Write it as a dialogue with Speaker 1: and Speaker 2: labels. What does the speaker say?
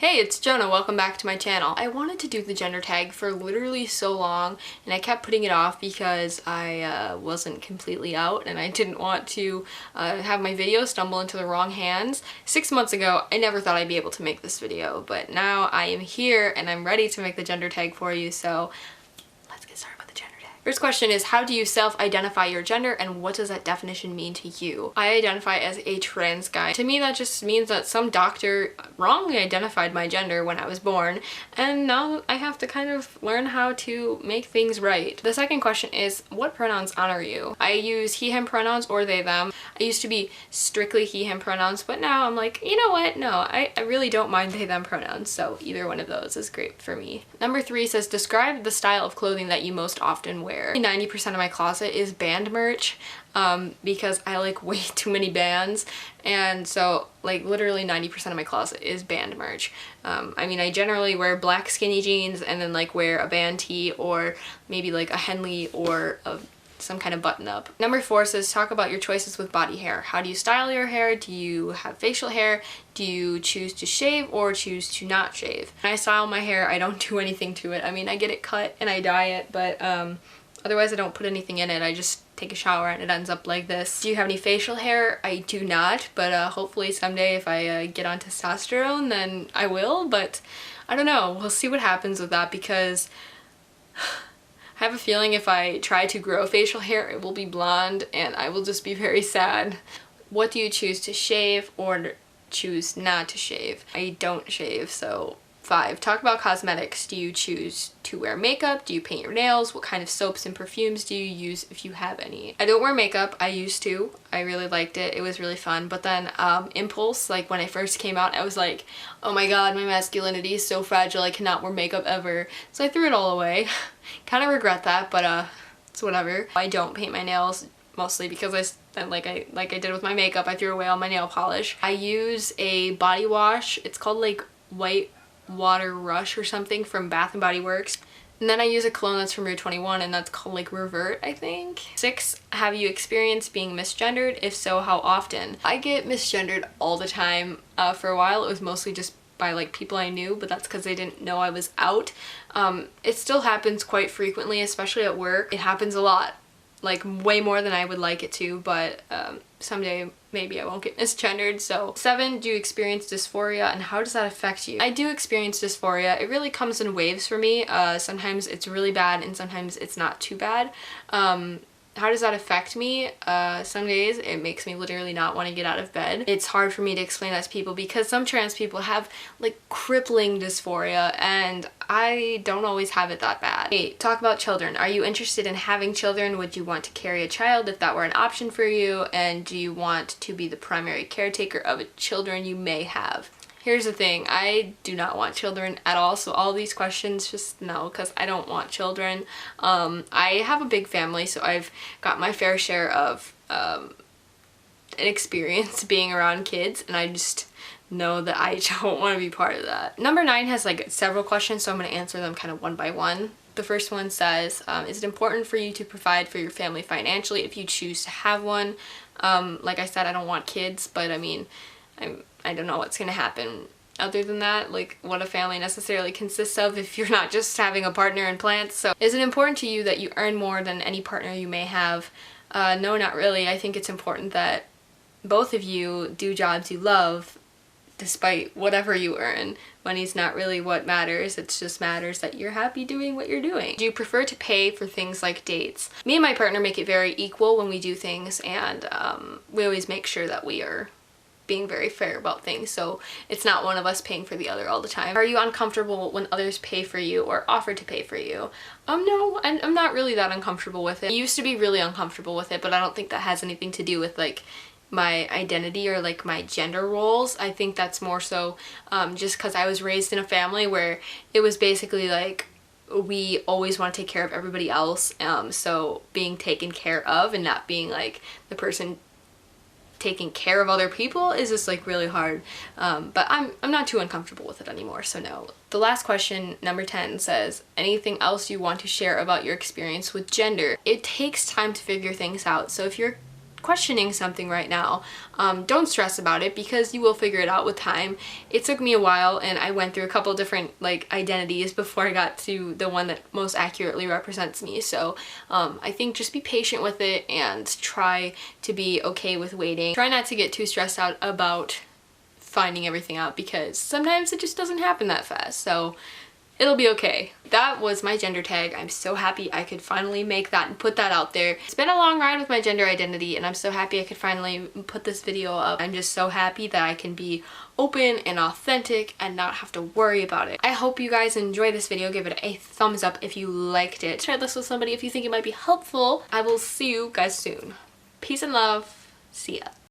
Speaker 1: Hey, it's Jonah. Welcome back to my channel. I wanted to do the gender tag for literally so long, and I kept putting it off because I wasn't completely out and I didn't want to have my video stumble into the wrong hands. 6 months ago, I never thought I'd be able to make this video, but now I am here and I'm ready to make the gender tag for you, so let's get started with the gender tag. First question is, how do you self-identify your gender and what does that definition mean to you? I identify as a trans guy. To me, that just means that some doctor wrongly identified my gender when I was born, and now I have to kind of learn how to make things right. The second question is, what pronouns honor you? I use he, him pronouns or they, them. I used to be strictly he, him pronouns, but now I'm like, you know what? No, I really don't mind they, them pronouns, so either one of those is great for me. Number 3 says, describe the style of clothing that you most often wear. 90% of my closet is band merch because I like way too many bands, and so like literally 90% of my closet is band merch. I mean, I generally wear black skinny jeans and then like wear a band tee or maybe like a Henley or some kind of button up. Number 4 says, talk about your choices with body hair. How do you style your hair? Do you have facial hair? Do you choose to shave or choose to not shave? When I style my hair, I don't do anything to it. I mean, I get it cut and I dye it, but otherwise I don't put anything in it. I just take a shower and it ends up like this. Do you have any facial hair? I do not, but hopefully someday if I get on testosterone then I will, but I don't know. We'll see what happens with that because I have a feeling if I try to grow facial hair it will be blonde and I will just be very sad. What do you choose to shave or choose not to shave? I don't shave, so 5. Talk about cosmetics. Do you choose to wear makeup? Do you paint your nails? What kind of soaps and perfumes do you use if you have any? I don't wear makeup. I used to. I really liked it. It was really fun. But then Impulse, like when I first came out, I was like, oh my god, my masculinity is so fragile. I cannot wear makeup ever. So I threw it all away. Kind of regret that, but it's whatever. I don't paint my nails mostly because like I did with my makeup, I threw away all my nail polish. I use a body wash. It's called like White Water Rush or something from Bath and Body Works. And then I use a cologne that's from Rue 21 and that's called like Revert, I think. 6, have you experienced being misgendered? If so, how often? I get misgendered all the time. For a while it was mostly just by like people I knew, but that's because they didn't know I was out. It still happens quite frequently, especially at work. It happens a lot, like way more than I would like it to, but someday maybe I won't get misgendered. So 7, do you experience dysphoria and how does that affect you? I do experience dysphoria. It really comes in waves for me. Sometimes it's really bad and sometimes it's not too bad. How does that affect me? Some days it makes me literally not want to get out of bed. It's hard for me to explain that to people because some trans people have like crippling dysphoria and I don't always have it that bad. 8, talk about children. Are you interested in having children? Would you want to carry a child if that were an option for you? And do you want to be the primary caretaker of children you may have? Here's the thing, I do not want children at all, so all these questions just no, because I don't want children. I have a big family, so I've got my fair share of an experience being around kids, and I just know that I don't want to be part of that. Number 9 has like several questions, so I'm going to answer them kind of one by one. The first one says, is it important for you to provide for your family financially if you choose to have one? Like I said, I don't want kids, but I mean, I don't know what's gonna happen other than that, like what a family necessarily consists of if you're not just having a partner and plants. So is it important to you that you earn more than any partner you may have? No, not really. I think it's important that both of you do jobs you love despite whatever you earn. Money's not really what matters, it just matters that you're happy doing what you're doing. Do you prefer to pay for things like dates? Me and my partner make it very equal when we do things, and we always make sure that we are being very fair about things, so it's not one of us paying for the other all the time. Are you uncomfortable when others pay for you or offer to pay for you? No, I'm not really that uncomfortable with it. I used to be really uncomfortable with it, but I don't think that has anything to do with like my identity or like my gender roles. I think that's more so just because I was raised in a family where it was basically like we always want to take care of everybody else, so being taken care of and not being like the person taking care of other people is just like really hard, but I'm not too uncomfortable with it anymore, so no. The last question, number 10, says, anything else you want to share about your experience with gender? It takes time to figure things out, so if you're questioning something right now, don't stress about it because you will figure it out with time. It took me a while and I went through a couple different like identities before I got to the one that most accurately represents me. So I think just be patient with it and try to be okay with waiting. Try not to get too stressed out about finding everything out because sometimes it just doesn't happen that fast. So it'll be okay. That was my gender tag. I'm so happy I could finally make that and put that out there. It's been a long ride with my gender identity and I'm so happy I could finally put this video up. I'm just so happy that I can be open and authentic and not have to worry about it. I hope you guys enjoyed this video. Give it a thumbs up if you liked it. Share this with somebody if you think it might be helpful. I will see you guys soon. Peace and love. See ya.